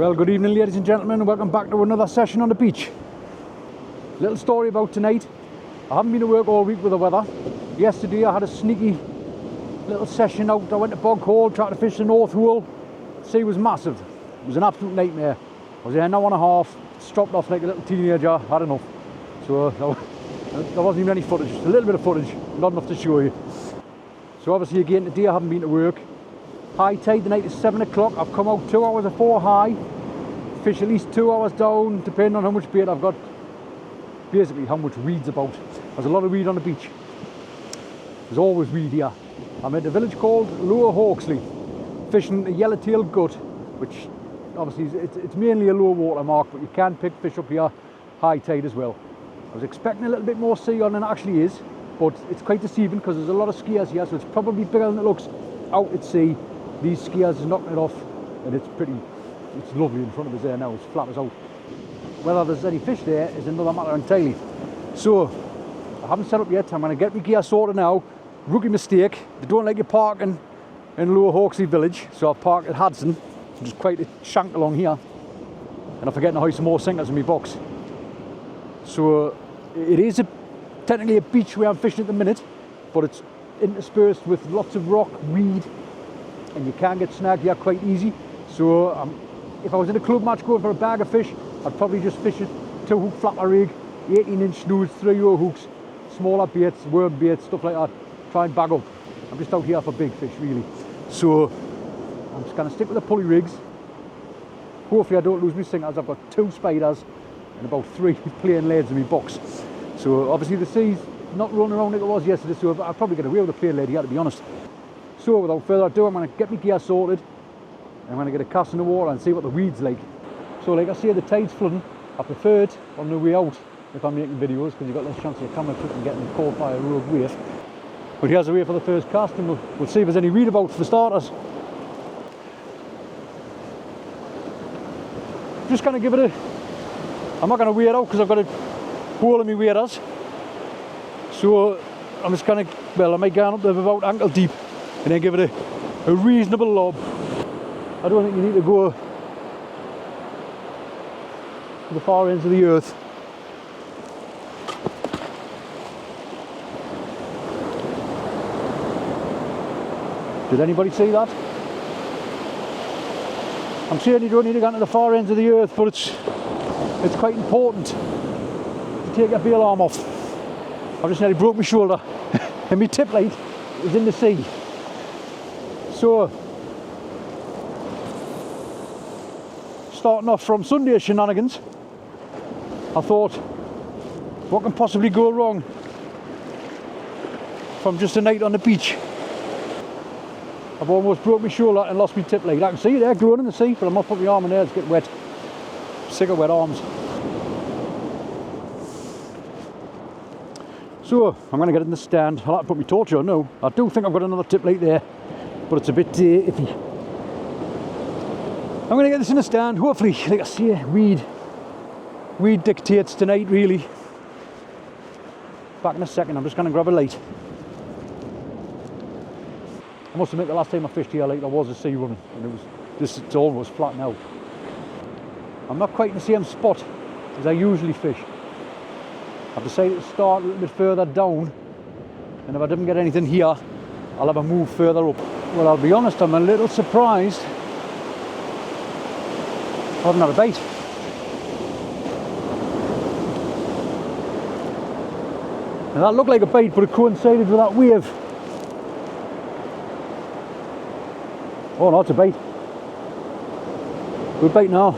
Well, good evening ladies and gentlemen, and welcome back to another session on the beach. Little story about tonight. I haven't been to work all week with the weather. Yesterday I had a sneaky little session out. I went to Bog Hole, tried to fish the North Hauxley. The sea was massive. It was an absolute nightmare. I was there an hour and a half, stropped off like a little teenager, had enough. So there wasn't even any footage, just a little bit of footage, not enough to show you. So obviously again today I haven't been to work. High tide tonight is 7 o'clock. I've come out 2 hours before high. Fish at least 2 hours down, depending on how much bait I've got. Basically how much weed's about. There's a lot of weed on the beach. There's always weed here. I'm at a village called Low Hauxley, fishing a yellowtail gut, which obviously it's mainly a low water mark, but you can pick fish up here high tide as well. I was expecting a little bit more sea on than it actually is, but it's quite deceiving because there's a lot of skiers here, so it's probably bigger than it looks out at sea. These skiers are knocking it off, and it's lovely in front of us there now. It's flat as out. Whether there's any fish there is another matter entirely. So I haven't set up yet. I'm going to get my gear sorted now. Rookie mistake, they don't like you parking in Low Hauxley village, so I've parked at Hudson, which is quite a shank along here, and I'm forgetting to hoist some more sinkers in my box. So it is technically a beach where I'm fishing at the minute, but it's interspersed with lots of rock, weed, and you can get snagged here quite easy. So if I was in a club match going for a bag of fish, I'd probably just fish a 2-hook flapper rig, 18-inch snoods, 3-0 hooks, smaller baits, worm baits, stuff like that. Try and bag up. I'm just out here for big fish really. So I'm just going to stick with the pulley rigs. Hopefully I don't lose my sinkers. I've got 2 spiders and about 3 plain leads in my box. So obviously the sea's not running around like it was yesterday, so I'll probably get away with a plain lead here, to be honest. So without further ado, I'm going to get my gear sorted. I'm going to get a cast in the water and see what the weed's like. So like I say, the tide's flooding. I prefer it on the way out if I'm making videos, because you've got less chance of your camera trick and getting caught by a rogue wave. But here's the way for the first cast, and we'll see if there's any weed about for starters. Just going to give it I'm not going to weigh it out because I've got a hole in my waders. So I'm just going to, well, I might go up there about ankle deep and then give it a reasonable lob. I don't think you need to go to the far ends of the earth. Did anybody see that? I'm saying you don't need to go to the far ends of the earth, but it's quite important to take your bail arm off. I've just nearly broke my shoulder and my tip light is in the sea. So starting off from Sunday shenanigans, I thought, what can possibly go wrong from just a night on the beach? I've almost broke my shoulder and lost my tip light. I can see it there glowing in the sea, but I must put my arm in there to get wet. Sick of wet arms. So I'm going to get it in the stand. I'll have to put my torch on now. I do think I've got another tip light there, but it's a bit iffy. I'm going to get this in the stand. Hopefully, like I say, weed dictates tonight really. Back in a second. I'm just going to grab a light. I must admit the last time I fished here, like, there was a sea running, and it's almost flat now. I'm not quite in the same spot as I usually fish. I've decided to start a little bit further down, and if I didn't get anything here, I'll have a move further up. Well, I'll be honest, I'm a little surprised I haven't had a bait. Now that looked like a bait, but it coincided with that wave. Oh no, it's a bait. Good bait now.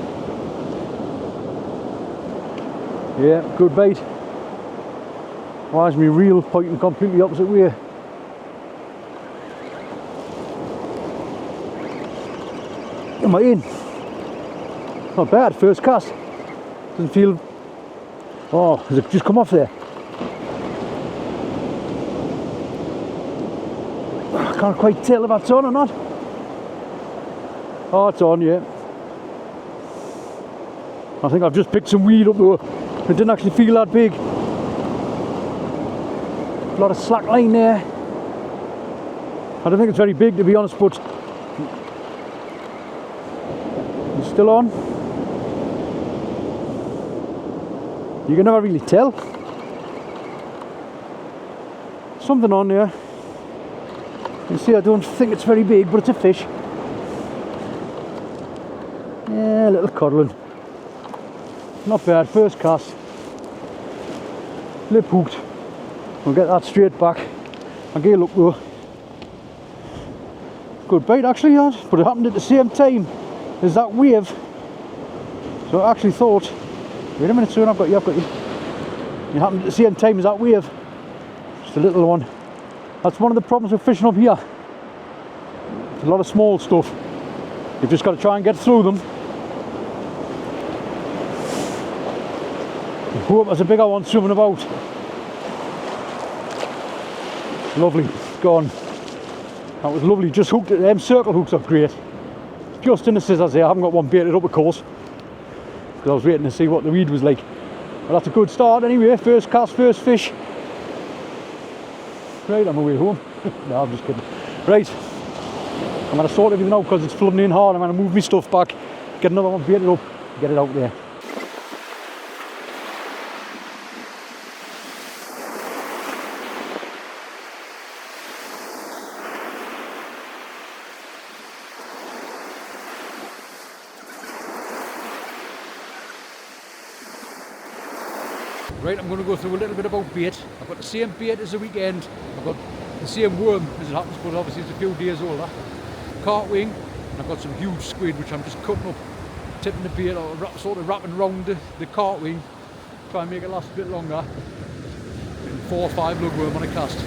Yeah, good bait. Why is my reel pointing completely opposite way? Am I in? Not bad, first cast. Doesn't feel... Oh, has it just come off there? I can't quite tell if that's on or not. Oh, it's on, yeah. I think I've just picked some weed up though. It didn't actually feel that big. A lot of slack line there. I don't think it's very big, to be honest, but it's still on. You can never really tell. Something on there. You see, I don't think it's very big, but it's a fish. Yeah, a little codlin. Not bad, first cast. Lip hooked. We'll get that straight back. I'll get a look though. Good bait actually, yeah, but it happened at the same time as that wave. So I actually thought, wait a minute soon, I've got you. It happened at the same time as that wave. Just a little one. That's one of the problems with fishing up here. There's a lot of small stuff. You've just got to try and get through them. I hope there's a bigger one swimming about. Lovely, gone. That was lovely, just hooked it. Them circle hooks are great. Just in the scissors here, I haven't got one baited up of course. Because I was waiting to see what the weed was like. But that's a good start anyway, first cast, first fish. Right, I'm away home. No, I'm just kidding. Right, I'm going to sort everything out because it's flooding in hard. I'm going to move my stuff back, get another one baited up, get it out there. Right, I'm going to go through a little bit about bait. I've got the same bait as the weekend. I've got the same worm as it happens, but obviously it's a few days older. Carp wing, and I've got some huge squid which I'm just cutting up, tipping the bait, or sort of wrapping around the carp wing, try and make it last a bit longer. And 4 or 5 lugworm on a cast.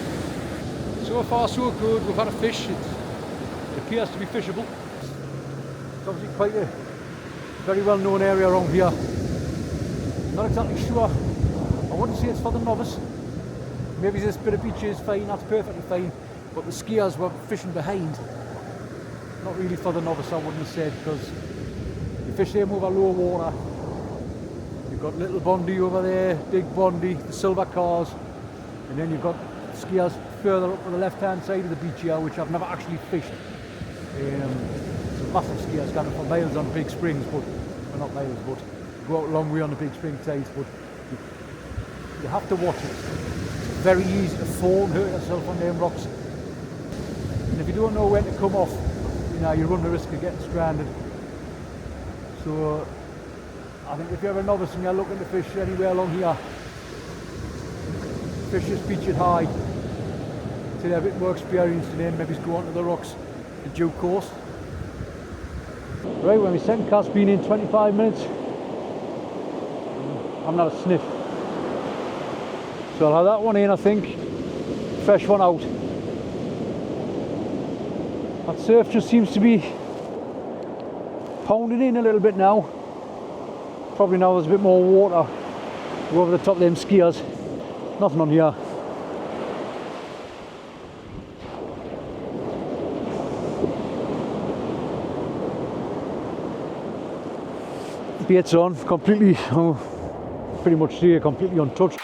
So far so good, we've had a fish, it appears to be fishable. It's obviously quite a very well known area around here. Not exactly sure. I wouldn't say it's for the novice. Maybe this bit of beach is fine, that's perfectly fine. But the skiers were fishing behind. Not really for the novice, I wouldn't have said, because you fish them over low water. You've got little Bondi over there, big Bondi, the silver cars. And then you've got skiers further up on the left-hand side of the beach here, which I've never actually fished. Massive skiers going for miles on big springs, but, well, not miles, but go out a long way on the big spring tides, but you have to watch it. It's very easy to fall and hurt yourself on them rocks. And if you don't know when to come off, you know, you run the risk of getting stranded. So I think if you're a novice and you're looking to fish anywhere along here, fish this beach at high till you're a bit more experienced, and then maybe go onto the rocks in due course. Right, when we second cast been in 25 minutes, I'm not a sniff. So I'll have that one in, I think. Fresh one out. That surf just seems to be pounding in a little bit now. Probably now there's a bit more water. Go over the top of them skiers. Nothing on here. Bait's on, completely, pretty much here, completely untouched.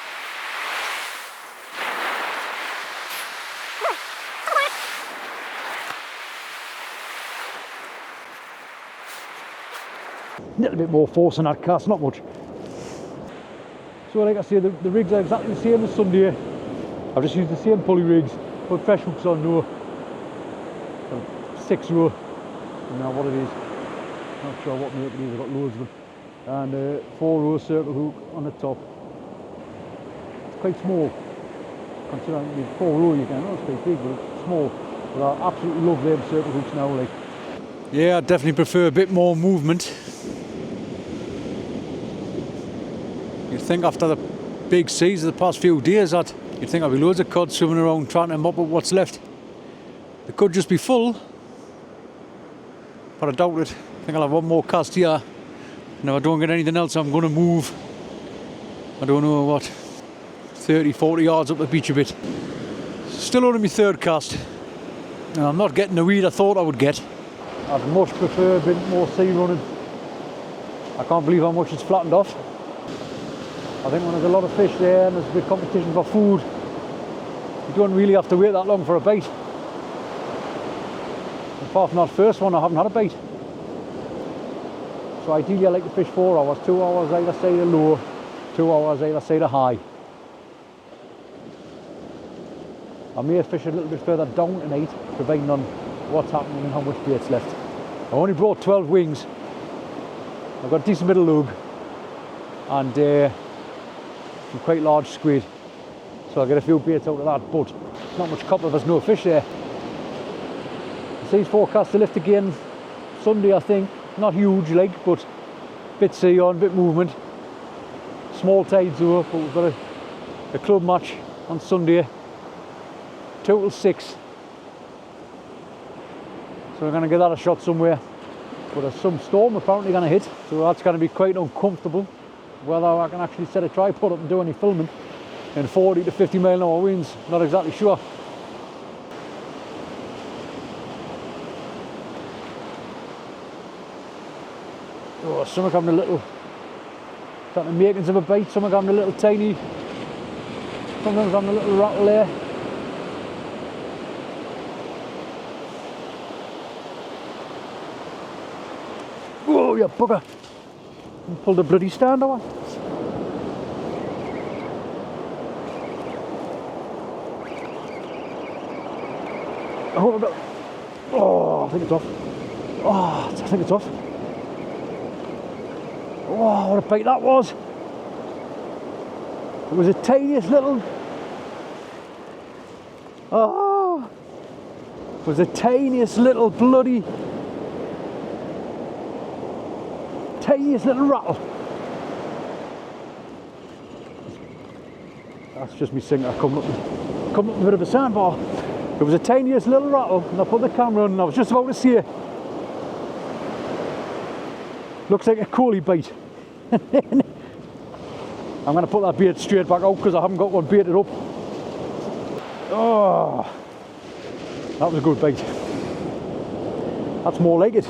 A little bit more force on that cast, not much. So like I say, the rigs are exactly the same as Sunday. I've just used the same pulley rigs, put fresh hooks on now. 6 row, now what it is, not sure what make it is, I've got loads of them. And a 4 row circle hook on the top. It's quite small. Considering with 4 row you can, it's quite big, but it's small. But I absolutely love them circle hooks now. Like, yeah, I definitely prefer a bit more movement. You'd think after the big seas of the past few days that you'd think there'd be loads of cod swimming around trying to mop up what's left. They could just be full, but I doubt it. I think I'll have one more cast here. And if I don't get anything else, I'm going to move, I don't know what, 30, 40 yards up the beach a bit. Still only my 3rd cast. And I'm not getting the weed I thought I would get. I'd much prefer a bit more sea running. I can't believe how much it's flattened off. I think when there's a lot of fish there and there's a big competition for food, you don't really have to wait that long for a bait. Apart from that first one, I haven't had a bait. So ideally I like to fish 4 hours, 2 hours either side of low, 2 hours either side of high. I may fish a little bit further down tonight, depending on what's happening and how much bait's left. I only brought 12 wings. I've got a decent bit of lube and some quite large squid, so I'll get a few baits out of that, but not much copper, there's no fish there. The sea's forecast to lift again Sunday, I think. Not huge like, but bit sea on, bit movement. Small tides though, but we've got a club match on Sunday, 2 till 6. So we're going to give that a shot somewhere. But there's some storm apparently going to hit, so that's going to be quite uncomfortable. Whether I can actually set a tripod up and do any filming in 40 to 50 mile an hour winds, not exactly sure. Oh, some are having a little, the makings of a bite, some are having a little tiny, sometimes having a little rattle there. Oh, you bugger! And pulled the bloody stand over. Oh, no. Oh, I think it's off. Oh, I think it's off. Oh, what a bite that was! It was the tiniest little. Oh, it was the tiniest little bloody. Tiniest little rattle. That's just me sinking. I come up a bit of a sandbar. It was the tiniest little rattle, and I put the camera on, and I was just about to see it. Looks like a coalie bite. I'm going to put that bait straight back out because I haven't got one baited up. Oh, that was a good bite. That's more like it.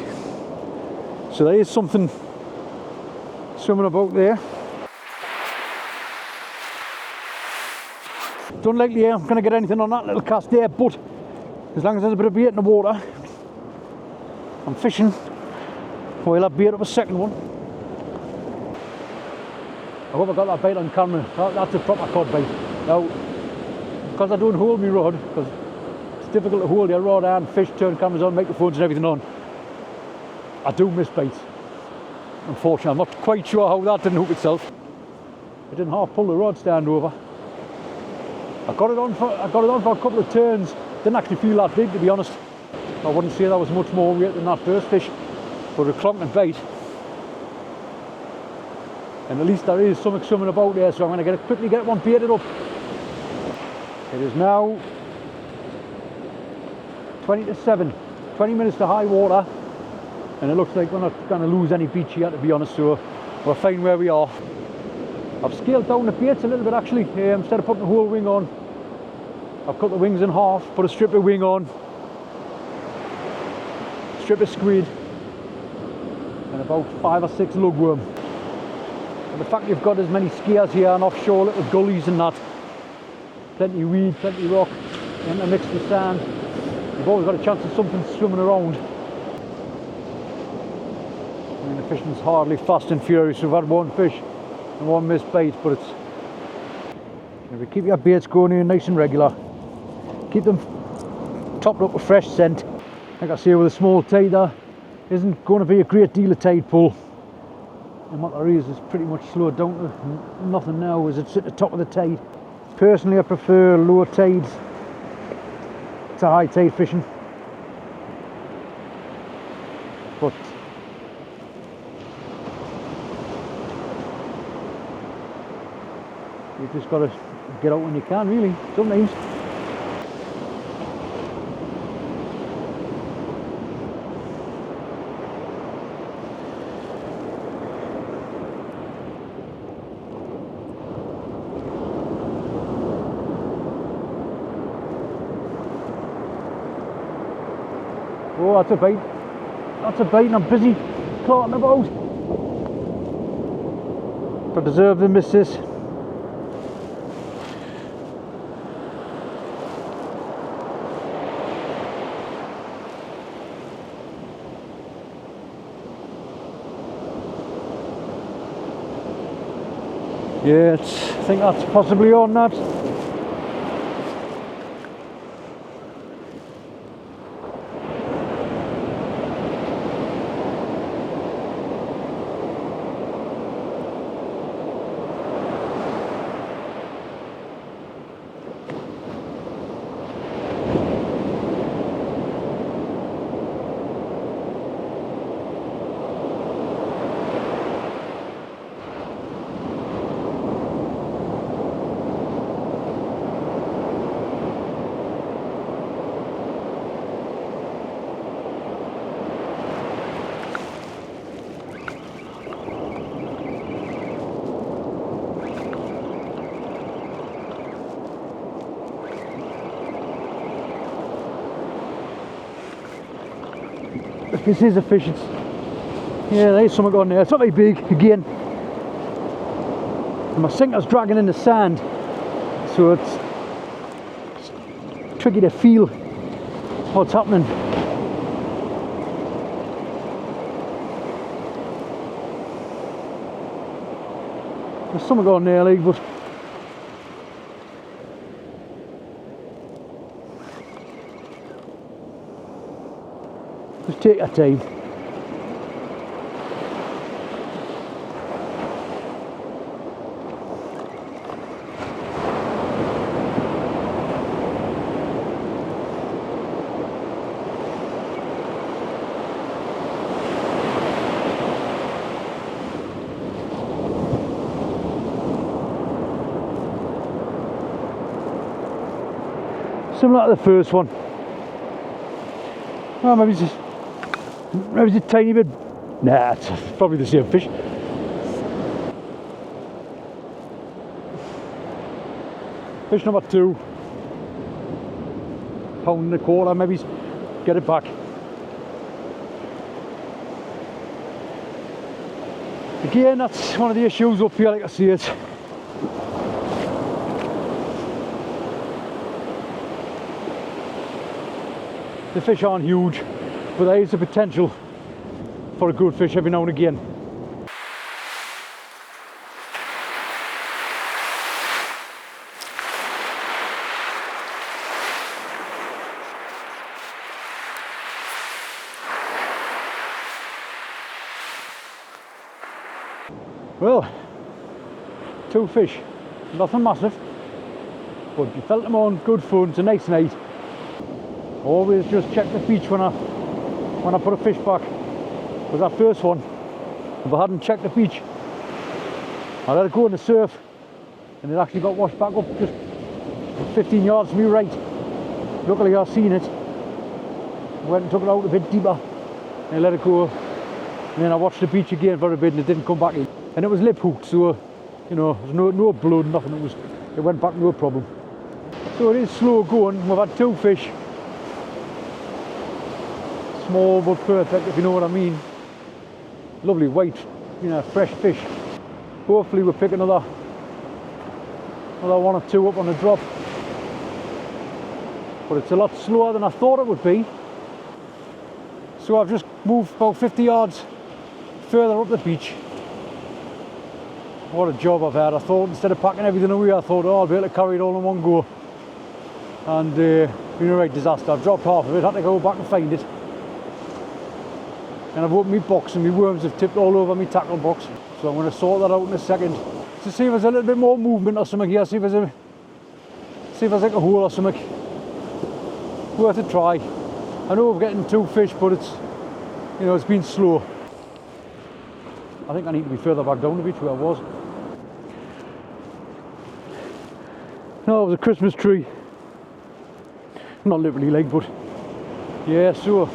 So there is something swimming about there. Don't likely I'm going to get anything on that little cast there, but as long as there's a bit of bait in the water, I'm fishing while I bait up a second one. I hope I got that bait on camera. That's a proper cod bite. Now, because I don't hold my rod, because it's difficult to hold your rod and fish, turn cameras on, microphones and everything on, I do miss baits. Unfortunately, I'm not quite sure how that didn't hook itself. It didn't half pull the rod stand over. I got it on for a couple of turns. Didn't actually feel that big, to be honest. I wouldn't say that was much more weight than that first fish, but a clonking bait. And at least there is something swimming about there, so I'm going to quickly get one baited up. It is now 20 to 7, 20 minutes to high water, and it looks like we're not going to lose any beach here, to be honest, so we're fine where we are. I've scaled down the baits a little bit actually. Instead of putting the whole wing on, I've cut the wings in half, put a strip of wing on, strip of squid, and about 5 or 6 lugworm. And the fact you've got as many skiers here and offshore little gullies and that, plenty of weed, plenty of rock, intermixed with sand, you've always got a chance of something swimming around. I mean, the fishing's hardly fast and furious. We've had one fish and one missed bait, but it's, if you keep your baits going in nice and regular, keep them topped up with fresh scent. Like I say, with a small tide there isn't going to be a great deal of tide pull, and what there is pretty much slowed down to nothing now as it's at the top of the tide. Personally, I prefer lower tides to high tide fishing, but you've just got to get out when you can, really, sometimes. Oh, that's a bait. That's a bait, and I'm busy carting about. I deserve to miss this. Yeah, I think that's possibly on that. If this is a fish, it's, yeah, there's something on there. It's not very big again. And my sinker's dragging in the sand, so it's tricky to feel what's happening. There's something on there, like, but just take your time. Similar to the first one. Well, maybe it's a tiny bit. Nah, it's probably the same fish. Fish number 2. £1.25, maybe. Get it back. Again, that's one of the issues up here, like I see it. The fish aren't huge, but there is the potential for a good fish every now and again. Well, 2 fish, nothing massive, but you felt them on, good fun, it's a nice night. Always just check the beach when I put a fish back. Because that first one, if I hadn't checked the beach, I let it go in the surf and it actually got washed back up just 15 yards to me right. Luckily I seen it, went and took it out a bit deeper and let it go, and then I watched the beach again for a bit and it didn't come back in. And it was lip hooked, so you know, there's no blood, nothing, it went back no problem. So it is slow going. We've had 2 fish. Small but perfect, if you know what I mean. Lovely white, you know, fresh fish. Hopefully we'll pick another 1 or 2 up on the drop. But it's a lot slower than I thought it would be. So I've just moved about 50 yards further up the beach. What a job I've had. I thought instead of packing everything away, I thought, oh, I'll be able to carry it all in one go. And been a right disaster. I've dropped half of it, had to go back and find it. And I've opened my box and my worms have tipped all over my tackle box. So I'm going to sort that out in a second. To see if there's a little bit more movement or something here, see if there's like a hole or something. Worth a try. I know we're getting 2 fish, but it's, you know, it's been slow. I think I need to be further back down the beach where I was. No, it was a Christmas tree. Not literally like, but yeah, so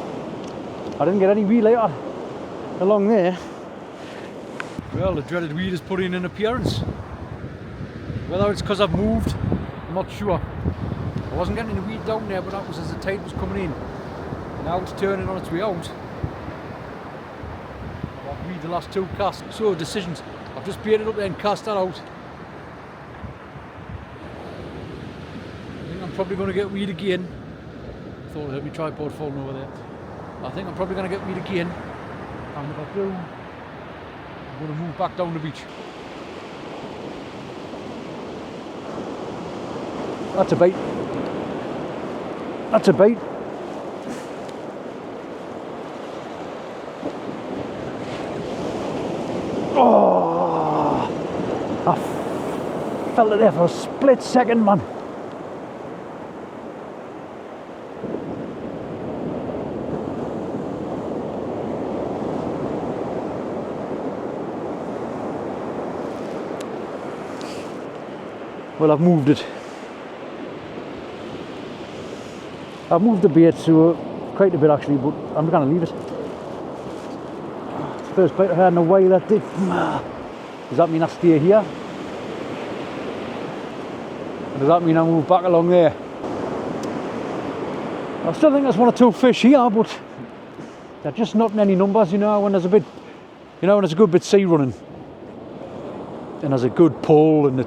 I didn't get any wee later along there. Well, the dreaded weed has put in an appearance. Whether it's because I've moved, I'm not sure. I wasn't getting any weed down there, but that was as the tide was coming in. Now it's turning on its way out. I've weed the last 2 casts. So decisions. I've just baited up there and cast that out. I think I'm probably going to get weed again. I thought I heard my tripod falling over there. I think I'm probably going to get weed again, and if I do, I'm going to move back down the beach. That's a bait. That's a bait. Oh, I felt it there for a split second, man. Well, I've moved it. I've moved the bait to quite a bit actually, but I'm going to leave it. It's the first bait I had in a while. That did. Does that mean I stay here? Or does that mean I move back along there? I still think there's one or two fish here, but they're just not in any numbers, you know, when there's a bit, you know, when there's a good bit sea running. And there's a good pull and the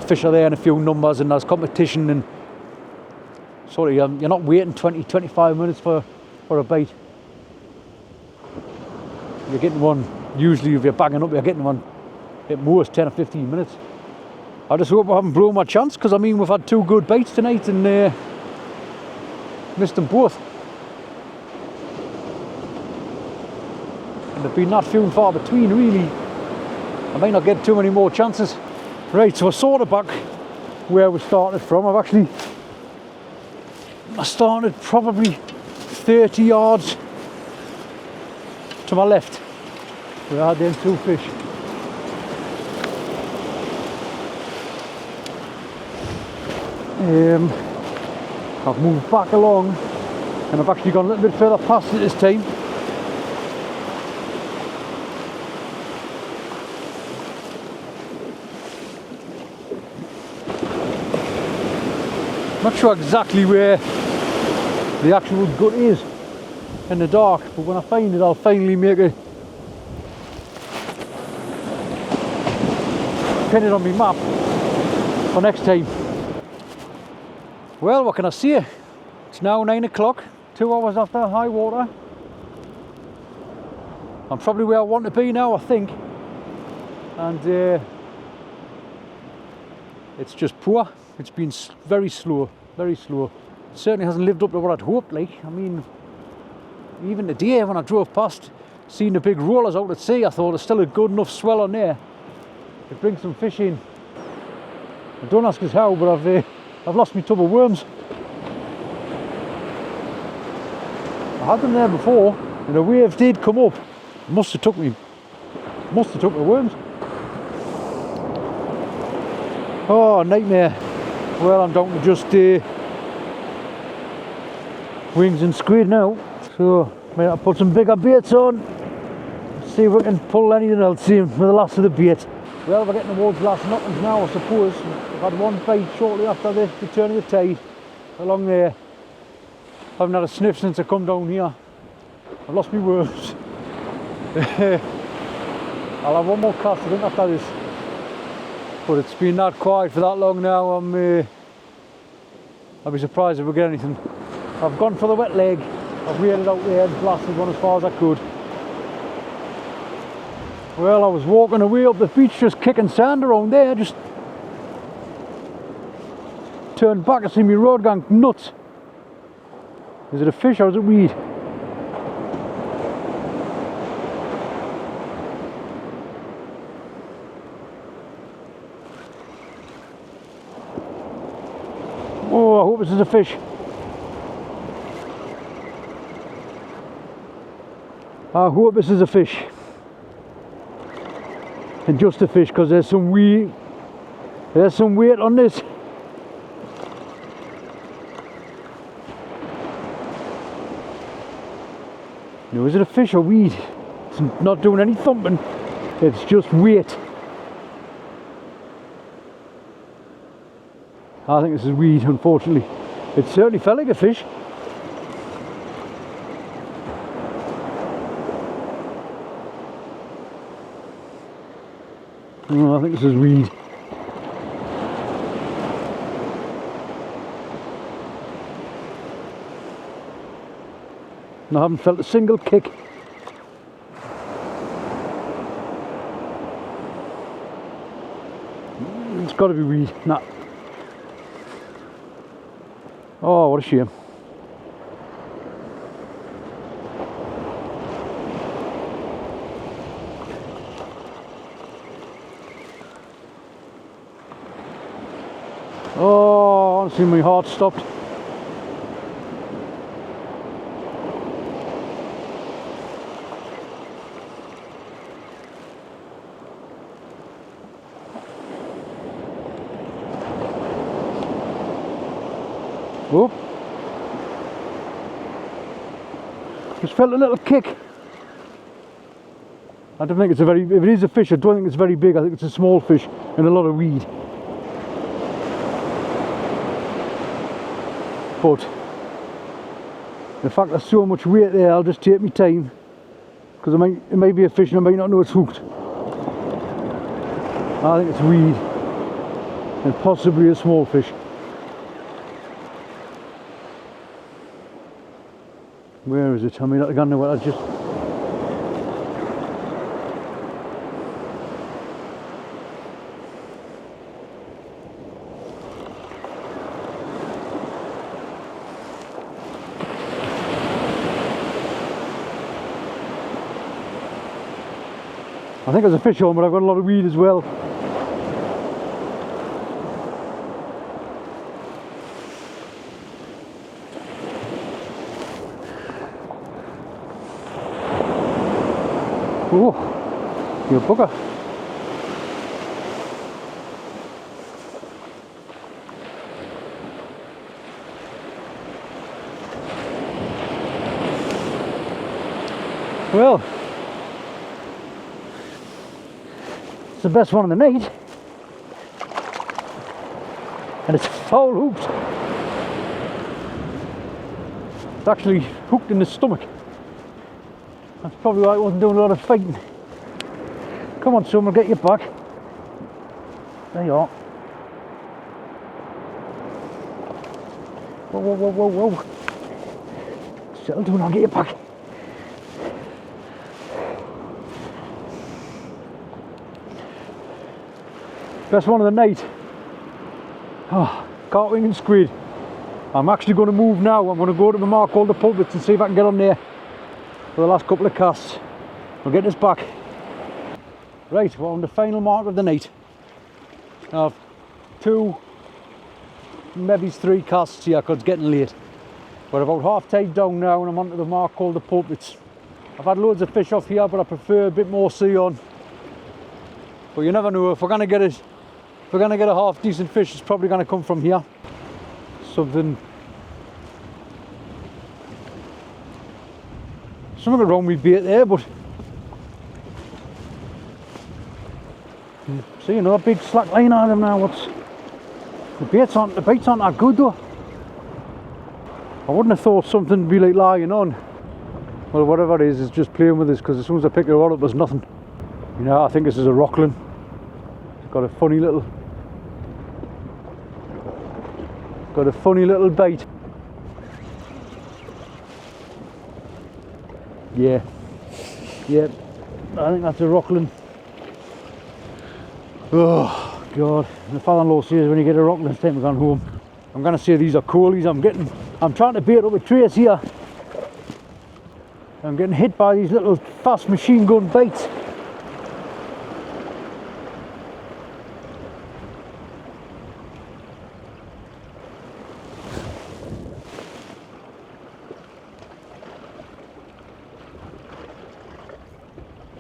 fish are there in a few numbers and there's competition and sorry, you're not waiting 20-25 minutes for a bait. You're getting one, usually if you're bagging up, you're getting one at most 10 or 15 minutes. I just hope I haven't blown my chance, because I mean we've had two good baits tonight and missed them both. And they've been not few and far between really. I might not get too many more chances. Right, so we're sort of back where we started from. I started probably 30 yards to my left where I had them two fish. I've moved back along and I've actually gone a little bit further past it this time. I'm not sure exactly where the actual gut is in the dark, but when I find it I'll finally make a pin it on my map for next time. Well, what can I say? It's now 9 o'clock, 2 hours after high water. I'm probably where I want to be now, I think. And it's just poor. It's been very slow, very slow. It certainly hasn't lived up to what I'd hoped, like. I mean, even today when I drove past, seeing the big rollers out at sea, I thought there's still a good enough swell on there to bring some fish in. And don't ask us how, but I've lost my tub of worms. I had them there before, and a wave did come up. Must have took the worms. Oh, nightmare. Well, I'm down to just wings and squid now, so might have to put some bigger baits on, see if we can pull anything else in with the last of the bait. Well, we're getting towards the last knockings now, I suppose. We've had one bite shortly after the turn of the tide along there. I haven't had a sniff since I come down here. I've lost my worms. I'll have one more cast I think after this. But it's been that quiet for that long now, I'll be surprised if we get anything. I've gone for the wet leg, I've waded out there and blasted one as far as I could. Well, I was walking away up the beach just kicking sand around there, just turned back and see me road going nuts. Is it a fish or is it weed? Oh, I hope this is a fish. I hope this is a fish. And just a fish, because there's some weight on this. No, is it a fish or weed? It's not doing any thumping. It's just weight. I think this is weed, unfortunately. It certainly felt like a fish. No, I think this is weed. And I haven't felt a single kick. It's got to be weed. Nah. Oh, what a shame. Oh, honestly, my heart stopped. Oh, just felt a little kick. I don't think it's a very, if it is a fish, I don't think it's very big. I think it's a small fish and a lot of weed. But the fact there's so much weight there, I'll just take my time, because it might be a fish and I might not know it's hooked. I think it's weed and possibly a small fish. Where is it? I mean, I don't know what I just... I think there's a fish on, but I've got a lot of weed as well. Oh, you bugger. Well, it's the best one of the night, and it's foul hooked. It's actually hooked in the stomach. That's probably why it wasn't doing a lot of fighting. Come on, son, we'll get you back. There you are. Whoa, whoa, whoa, whoa, whoa. Settle down, I'll get you back. Best one of the night. Oh, cartwing and squid. I'm actually going to move now. I'm going to go to the mark called the pulpits and see if I can get on there for the last couple of casts. We'll get this back. Right, we're on the final mark of the night. I have 2, maybe 3 casts here because it's getting late. We're about half tide down now and I'm onto the mark called the pulpits. I've had loads of fish off here, but I prefer a bit more sea on. But you never know, if we're going to get it. If we're going to get a half decent fish, it's probably going to come from here. Something wrong with bait there, but see another big slack line on them now. The baits aren't that good though. I wouldn't have thought something would be like lying on. Well, whatever it is just playing with us, because as soon as I pick it up, there's nothing. You know, I think this is a rockland. It's got a funny little bite. Yeah, I think that's a rockland. Oh God, the father-in-law says when you get a rockland, it's time to go home. I'm gonna say these are coolies. I'm trying to bait up a trace here. I'm getting hit by these little fast machine gun baits.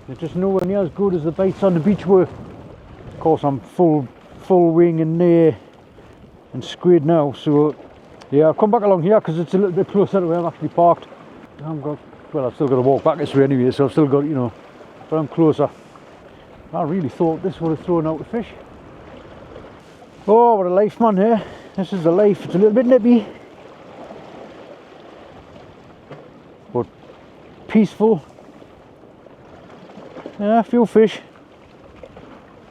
They're just nowhere near as good as the baits on the beach were. Of course, I'm full wing and squid now, so yeah, I'll come back along here because it's a little bit closer to where I'm actually parked. Well, I've still got to walk back this way anyway, so I've still got, you know, but I'm closer. I really thought this would have thrown out the fish. Oh, what a life, man, here. This is the life. It's a little bit nippy, but peaceful. Yeah, a few fish.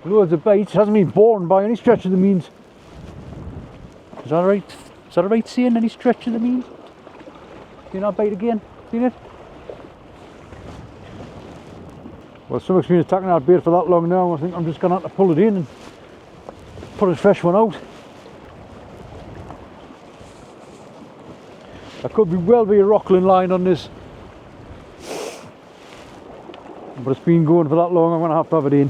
Loads of bites. Hasn't been boring by any stretch of the means. Is that right? Is that right saying any stretch of the means? See that bite again? Seen it? Well, something's been attacking that bait for that long now. I think I'm just going to have to pull it in and put a fresh one out. There could well be a rockland line on this. But it's been going for that long, I'm going to have it in.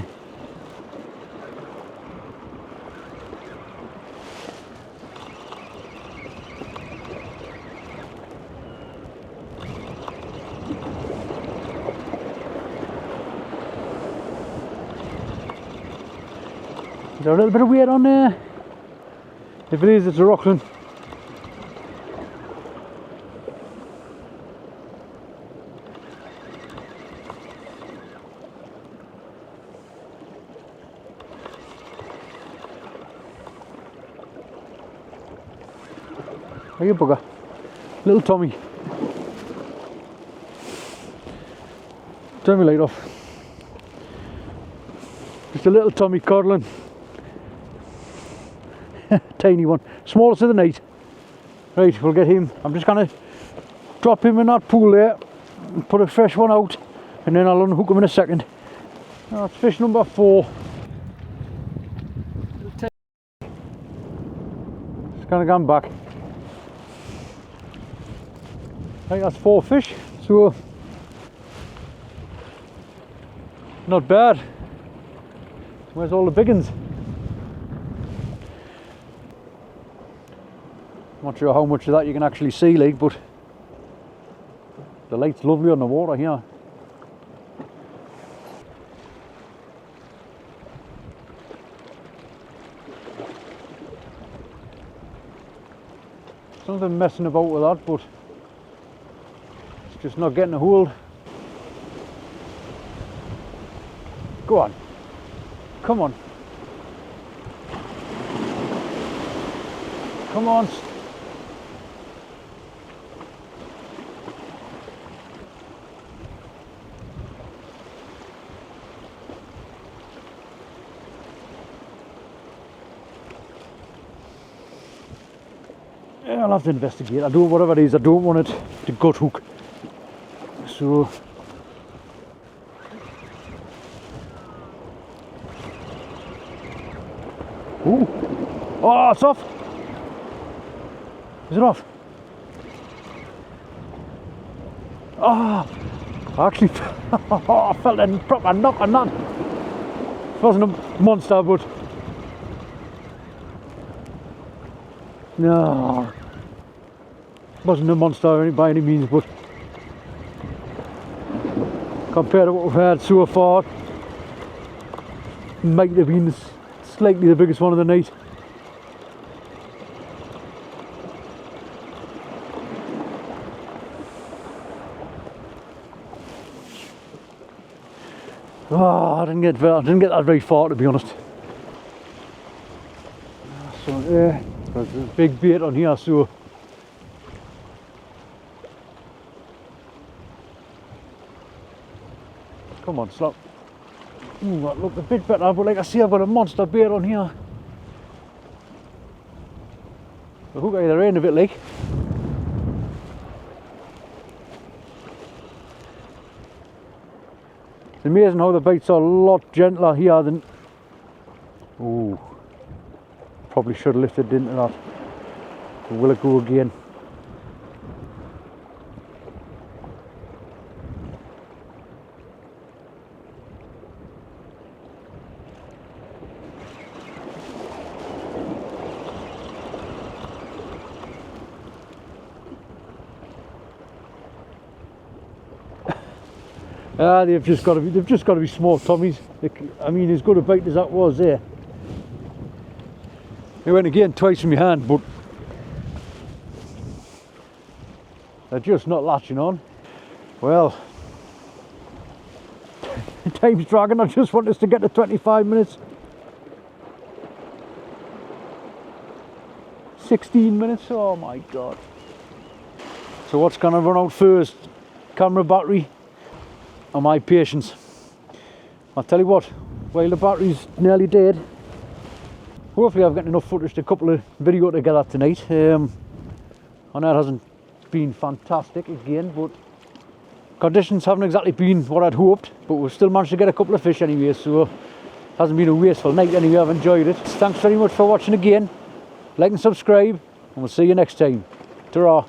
Is there a little bit of weight on there? If it is, it's a rockland. Are you bugger? Little Tommy. Turn my light off. Just a little Tommy codling. Tiny one. Smallest of the night. Right, we'll get him. I'm just going to drop him in that pool there and put a fresh one out, and then I'll unhook him in a second. That's fish number 4. Just going to come back. Right, that's 4 fish, so not bad. Where's all the big ones? Not sure how much of that you can actually see, like, but the light's lovely on the water here. Something messing about with that, but it's just not getting a hold. Go on. Come on. Come on. I'll have to investigate. I don't, whatever it is, I don't want it to gut hook. So ooh. Oh, it's off. Is it off? Oh, I actually I felt a proper knock on that. It wasn't a monster, but no, wasn't a monster by any means, but compared to what we've had so far, might have been slightly the biggest one of the night. Oh, I didn't get that very far, to be honest. So yeah, there's a big bait on here, so come on, slap. Ooh, that looked a bit better, but like I say, I've got a monster bait on here. The hook either end of it, like. It's amazing how the bites are a lot gentler here than. Ooh, probably should have lifted into that. But will it go again? They've just got to be small Tommies. I mean, as good a bite as that was there. They went again twice in my hand, but they're just not latching on. Well, time's dragging. I just want us to get to 25 minutes. 16 minutes, oh my god. So what's gonna run out first? Camera battery or my patience? I'll tell you what, while the battery's nearly dead, hopefully I've got enough footage to couple a video together tonight. I know it hasn't been fantastic again, but conditions haven't exactly been what I'd hoped, but we've still managed to get a couple of fish anyway, so it hasn't been a wasteful night anyway. I've enjoyed it. Thanks very much for watching again. Like and subscribe, and we'll see you next time. Ta-ra.